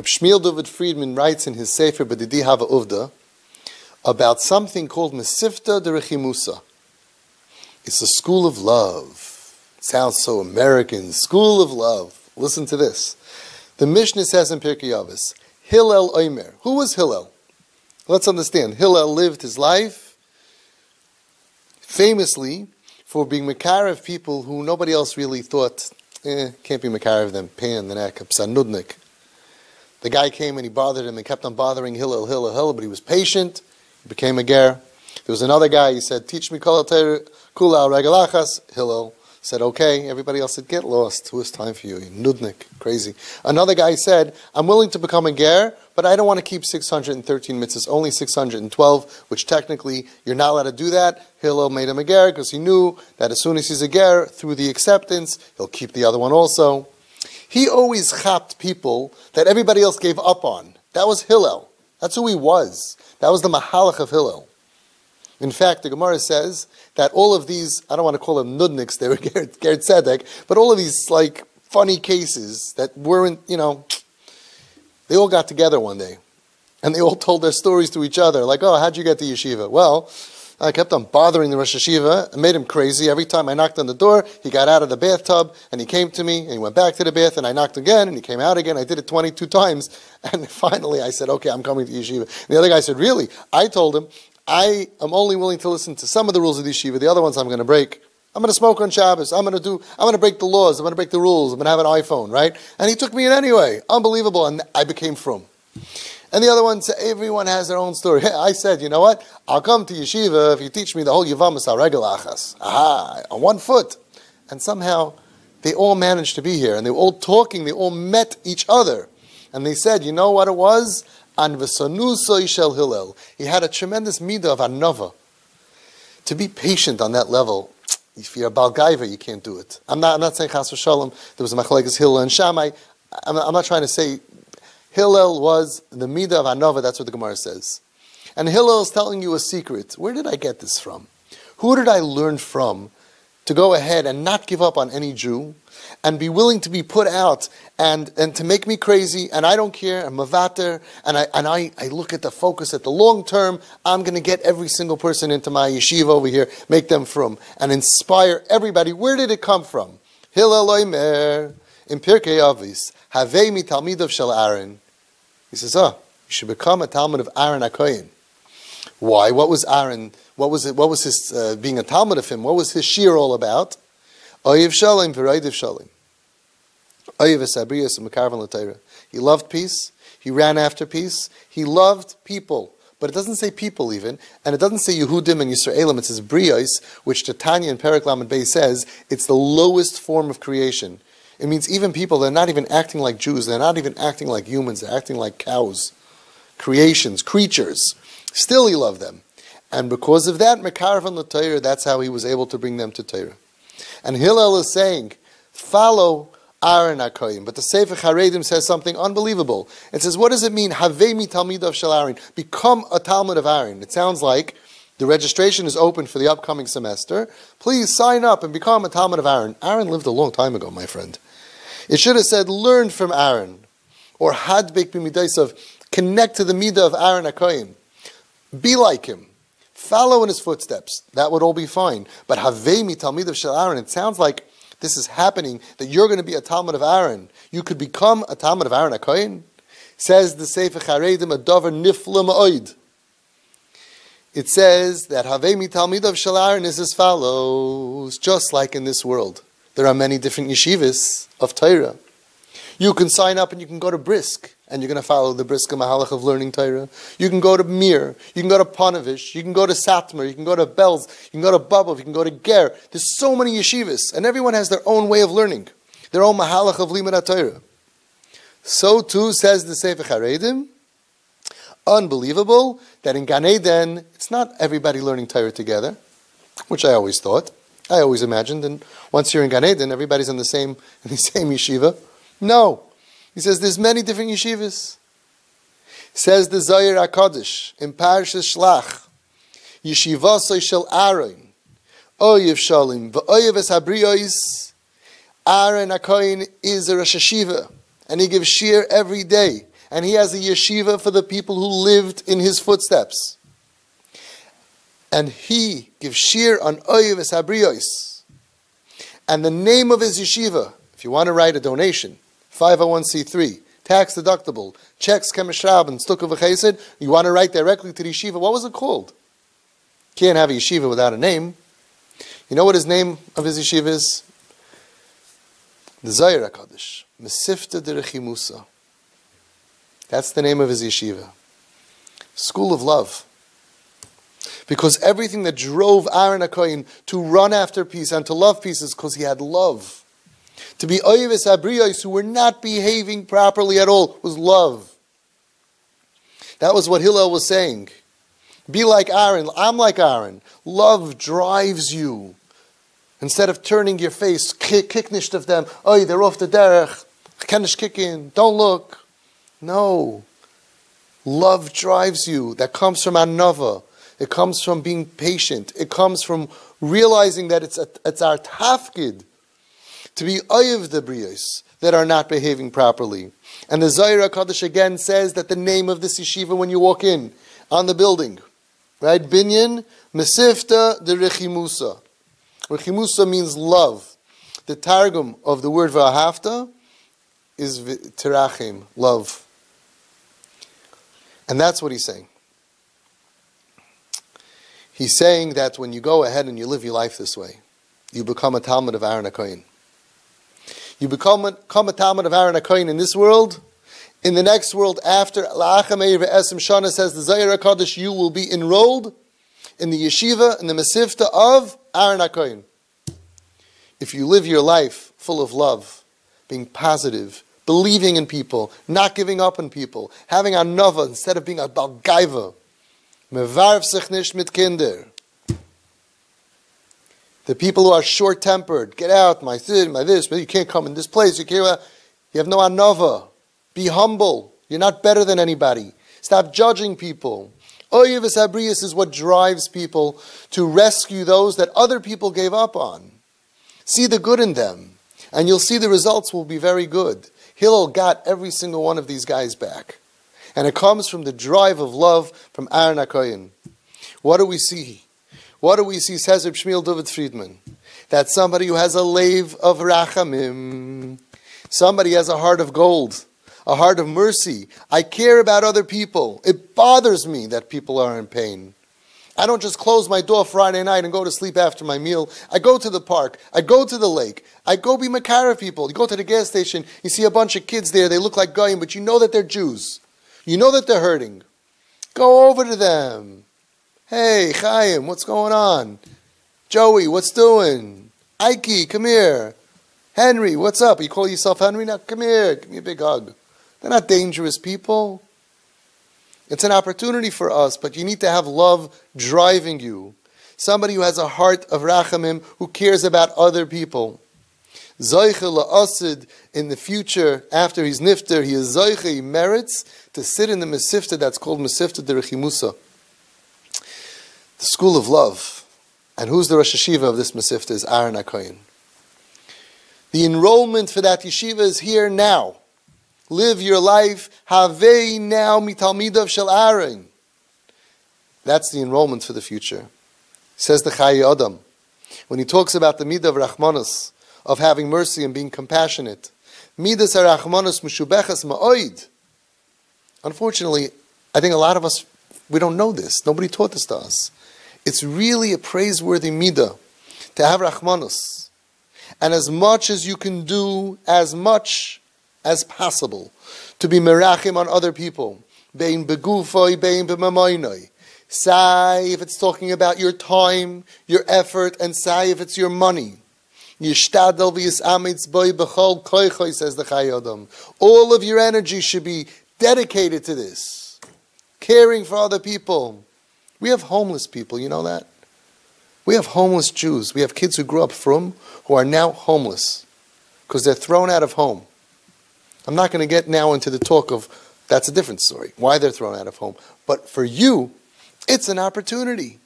Reb Shmuel David Friedman writes in his Sefer B'didi Hava Uvda about something called Mesifta de Rechimusa. It's a school of love. It sounds so American. School of love. Listen to this. The Mishnah says in Pirkei Avos, Hillel Omer. Who was Hillel? Let's understand. Hillel lived his life famously for being Mekarev people who nobody else really thought, can't be Mekarev them, pain in the neck, Psanudnik. The guy came and he bothered him and kept on bothering Hillel, but he was patient. He became a ger. There was another guy, he said, teach me kol kula regalachas. Hillel said, okay. Everybody else said, get lost. Who has time for you? Nudnik, crazy. Another guy said, I'm willing to become a ger, but I don't want to keep 613 mitzvahs, only 612, which technically you're not allowed to do that. Hillel made him a ger because he knew that as soon as he's a ger, through the acceptance, he'll keep the other one also. He always chapped people that everybody else gave up on. That was Hillel. That's who he was. That was the mahalach of Hillel. In fact, the Gemara says that all of these, I don't want to call them nudniks, they were ger tzedek, but all of these like funny cases that weren't, they all got together one day. And they all told their stories to each other. Like, oh, how'd you get to yeshiva? Well, I kept on bothering the Rosh Yeshiva. I made him crazy. Every time I knocked on the door, he got out of the bathtub, and he came to me, and he went back to the bath, and I knocked again, and he came out again. I did it 22 times. And finally, I said, okay, I'm coming to yeshiva. And the other guy said, really? I told him, I am only willing to listen to some of the rules of the yeshiva. The other ones I'm going to break. I'm going to smoke on Shabbos. I'm going to break the laws. I'm going to break the rules. I'm going to have an iPhone, right? And he took me in anyway. Unbelievable. And I became frum. And the other one said, everyone has their own story. I said, you know what? I'll come to yeshiva if you teach me the whole Yavamas HaRegalachas. Aha, on 1 foot. And somehow, they all managed to be here. And they were all talking. They all met each other. And they said, you know what it was? An v'sanuso ishel Hillel. He had a tremendous midah of anova. To be patient on that level, if you're a Baal Gaiva, you can't do it. I'm not saying Chas v'Shalom. There was a machlekes Hillel and Shammai. I'm not trying to say Hillel was the midah of anova. That's what the Gemara says. And Hillel is telling you a secret. Where did I get this from? Who did I learn from to go ahead and not give up on any Jew and be willing to be put out and to make me crazy, and I don't care, I'm mavater, and I look at the focus at the long term. I'm going to get every single person into my yeshiva over here, make them frum, and inspire everybody. Where did it come from? Hillel Omer in Pirkei Avos, Havei mi talmidav shel Aaron. He says, you should become a Talmud of Aaron HaKohen. Why? What was Aaron? What was it? What was his being a Talmud of him? What was his shir all about? Oyev shalom v'roidev shalom. Oyev esabriyas u'mekarvan l'Torah. He loved peace. He ran after peace. He loved people. But it doesn't say people even, and it doesn't say Yehudim and Yisraelim. It says Briyos, which the Tanya in Perek Lamed Beis says it's the lowest form of creation. It means even people, they're not even acting like Jews. They're not even acting like humans. They're acting like cows, creations, creatures. Still he loved them. And because of that, Mekarvan l'Torah, that's how he was able to bring them to Torah. And Hillel is saying, follow Aaron HaKohen. But the Sefer Charedim says something unbelievable. It says, what does it mean? Havei mi talmidav shel Aaron. Become a Talmud of Aaron. It sounds like the registration is open for the upcoming semester. Please sign up and become a Talmud of Aaron. Aaron lived a long time ago, my friend. It should have said, learn from Aaron. Or hadbek b'midaisav. Connect to the midah of Aaron HaKohen. Be like him. Follow in his footsteps. That would all be fine. But Havei mi talmidav shel Aaron. It sounds like this is happening, that you're going to be a Talmud of Aaron. You could become a Talmud of Aaron HaKohen. Says the Sefer Charedim, a davar nifla ma'od. It says that Havei mi talmidav shel Aaron is as follows. Just like in this world, there are many different yeshivas of Torah. You can sign up and you can go to Brisk, and you're going to follow the Brisk Mahalach of learning Torah. You can go to Mir, you can go to Ponevezh, you can go to Satmar, you can go to Belz, you can go to Babov, you can go to Ger. There's so many yeshivas, and everyone has their own way of learning, their own Mahalach of Limud Torah. So too says the Sefer Charedim. Unbelievable that in Gan Eden, it's not everybody learning Torah together, which I always thought. I always imagined, and once you're in Gan Eden, everybody's in the same yeshiva. No. He says there's many different yeshivas. Says the Zohar HaKadosh in Parshas Shlach, Yeshivasoi shel Aaron, Oyev Shalim, V'oyev es Habriyos. Aaron HaKohen is a Rosh Hashiva, and he gives shir every day. And he has a yeshiva for the people who lived in his footsteps. And he gives shir on Oyves Habriyos. And the name of his yeshiva, if you want to write a donation, 501c3, tax deductible, checks Kemeshrab and Stukah V'Chesed, you want to write directly to the yeshiva, what was it called? Can't have a yeshiva without a name. You know what his name of his yeshiva is? The Zohar HaKadosh, Mesifta Derechimusa. That's the name of his yeshiva. School of Love. Because everything that drove Aaron HaKohen to run after peace and to love peace is because he had love. To be Oyves Habriyos, who were not behaving properly at all, was love. That was what Hillel was saying. Be like Aaron. I'm like Aaron. Love drives you. Instead of turning your face, kick nicht of them. Oh, they're off the derech. Can ich kick in? Don't look. No. Love drives you. That comes from anava. It comes from being patient. It comes from realizing that it's our tafkid to be oyev the briyos that are not behaving properly. And the Zohar HaKadosh again says that the name of this yeshiva when you walk in on the building, right? Binyan Mesifta de Rechimusa. Rechimusa means love. The targum of the word v'ahavta is terachim, love. And that's what he's saying. He's saying that when you go ahead and you live your life this way, you become a Talmud of Aaron HaKohen. You become a Talmud of Aaron HaKohen in this world. In the next world, after La'achem Eir Ve'esem Shana, says the Zohar HaKadosh, you will be enrolled in the yeshiva, in the Mesifta of Aaron HaKohen. If you live your life full of love, being positive, believing in people, not giving up on people, having anava instead of being a balgaiva, mevarv sich nicht mit kinder. The people who are short-tempered, get out, my this, you can't come in this place, you have no anava. Be humble. You're not better than anybody. Stop judging people. Oyevus Habriyos is what drives people to rescue those that other people gave up on. See the good in them, and you'll see the results will be very good. Hillel got every single one of these guys back. And it comes from the drive of love from Aaron HaKohen. What do we see? What do we see, says Reb Shmuel David Friedman? That somebody who has a lave of rachamim, somebody has a heart of gold, a heart of mercy. I care about other people. It bothers me that people are in pain. I don't just close my door Friday night and go to sleep after my meal. I go to the park. I go to the lake. I go be makara people. You go to the gas station, you see a bunch of kids there. They look like goyim, but you know that they're Jews. You know that they're hurting. Go over to them. Hey, Chaim, what's going on? Joey, what's doing? Ike, come here. Henry, what's up? You call yourself Henry now? Come here. Give me a big hug. They're not dangerous people. It's an opportunity for us, but you need to have love driving you. Somebody who has a heart of rachamim, who cares about other people. Zoiche la'asid, in the future, after he's nifter, he is zoiche, he merits to sit in the Mesifta that's called Mesifta Derechimusa. The school of love. And who's the Rosh Hashiva of this Mesifta is Aaron HaKohen. The enrollment for that yeshiva is here now. Live your life. Havei now mitalmidav shel Aaron. That's the enrollment for the future. Says the Chai Adam. When he talks about the midah of Rachmanos, of having mercy and being compassionate. Midas harachmanos meshubechas ma'oid. Unfortunately, I think a lot of us, we don't know this. Nobody taught this to us. It's really a praiseworthy midah to have rachmanos. And as much as you can do, as much as possible, to be merachim on other people. Bein begufoi, bein b'mamoinoi. Say if it's talking about your time, your effort, and say if it's your money. Yishtadel v'yisamitz boi b'chol koichoi, says the Chai Adam. All of your energy should be dedicated to this. Caring for other people. We have homeless people, you know that? We have homeless Jews. We have kids who grew up from, who are now homeless. Because they're thrown out of home. I'm not going to get now into the talk of, that's a different story, why they're thrown out of home. But for you, it's an opportunity.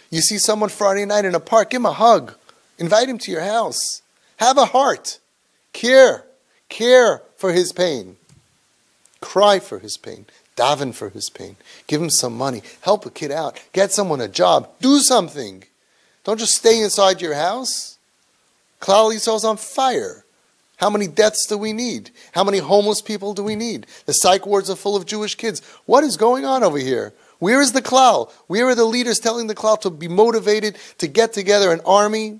You see someone Friday night in a park, give him a hug. Invite him to your house. Have a heart. Care for his pain. Cry for his pain. Daven for his pain. Give him some money. Help a kid out. Get someone a job. Do something. Don't just stay inside your house. Klal Yisrael's on fire. How many deaths do we need? How many homeless people do we need? The psych wards are full of Jewish kids. What is going on over here? Where is the Klal? Where are the leaders telling the Klal to be motivated, to get together an army,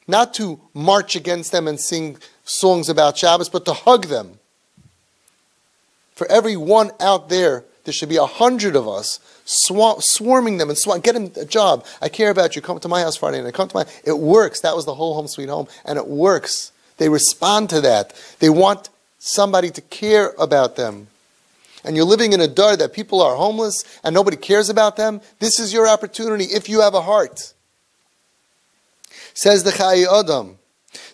not to march against them and sing songs about Shabbos, but to hug them? For every one out there, there should be 100 of us swarming them and get him a job. I care about you. Come to my house Friday night. Come to my. It works. That was the whole Home Sweet Home, and it works. They respond to that. They want somebody to care about them. And you're living in a dar that people are homeless and nobody cares about them. This is your opportunity if you have a heart. Says the Chai Adam,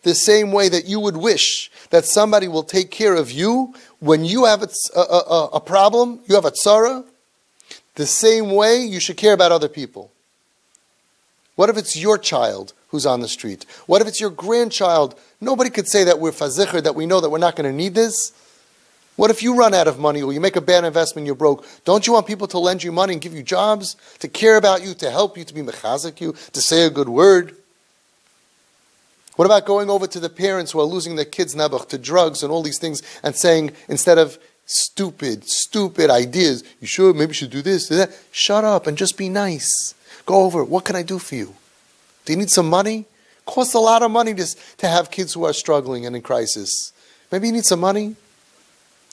the same way that you would wish that somebody will take care of you when you have a problem, you have a tzara, the same way you should care about other people. What if it's your child who's on the street? What if it's your grandchild? Nobody could say that we're fazicher, that we know that we're not going to need this. What if you run out of money or you make a bad investment and you're broke? Don't you want people to lend you money and give you jobs, to care about you, to help you, to be mechazik you, to say a good word? What about going over to the parents who are losing their kids nebuch to drugs and all these things and saying, instead of stupid ideas, maybe you should do this, do that. Shut up and just be nice. Go over, what can I do for you? Do you need some money? It costs a lot of money to have kids who are struggling and in crisis. Maybe you need some money?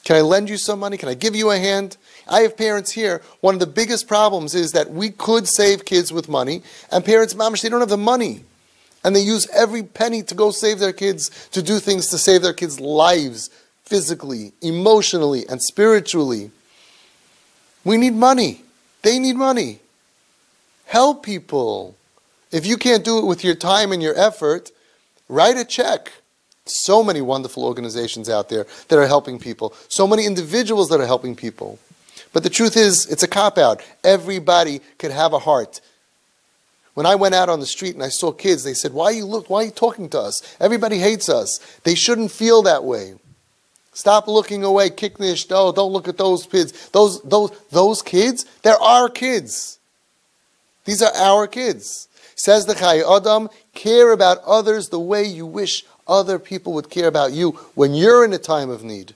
Can I lend you some money? Can I give you a hand? I have parents here. One of the biggest problems is that we could save kids with money, and parents, mamash, they don't have the money. And they use every penny to go save their kids, to do things to save their kids' lives, physically, emotionally, and spiritually. We need money. They need money. Help people. If you can't do it with your time and your effort, write a check. So many wonderful organizations out there that are helping people. So many individuals that are helping people. But the truth is, it's a cop-out. Everybody could have a heart. When I went out on the street and I saw kids, they said, why are you talking to us? Everybody hates us. They shouldn't feel that way. Stop looking away. Kiknish, don't look at those kids. Those kids, they're our kids. These are our kids. Says the Chai Adam, care about others the way you wish other people would care about you when you're in a time of need.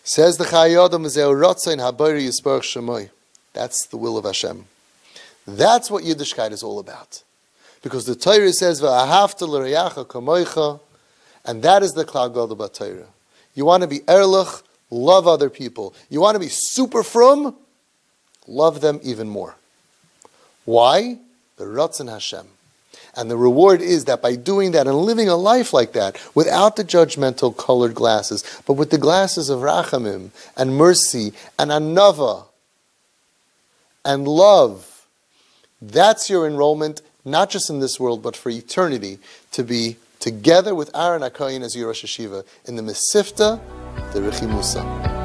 Says the Chai Adam, that's the will of Hashem. That's what Yiddishkeit is all about. Because the Torah says, and that is the Klal Gadol b'Torah. You want to be erlich, love other people. You want to be super frum, love them even more. Why? The Ratzon Hashem. And the reward is that by doing that and living a life like that, without the judgmental colored glasses, but with the glasses of rachamim and mercy and anava and love, that's your enrollment, not just in this world, but for eternity, to be together with Aaron HaKohen as your Rosh Hashiva in the Mesifta, the Rechimusa.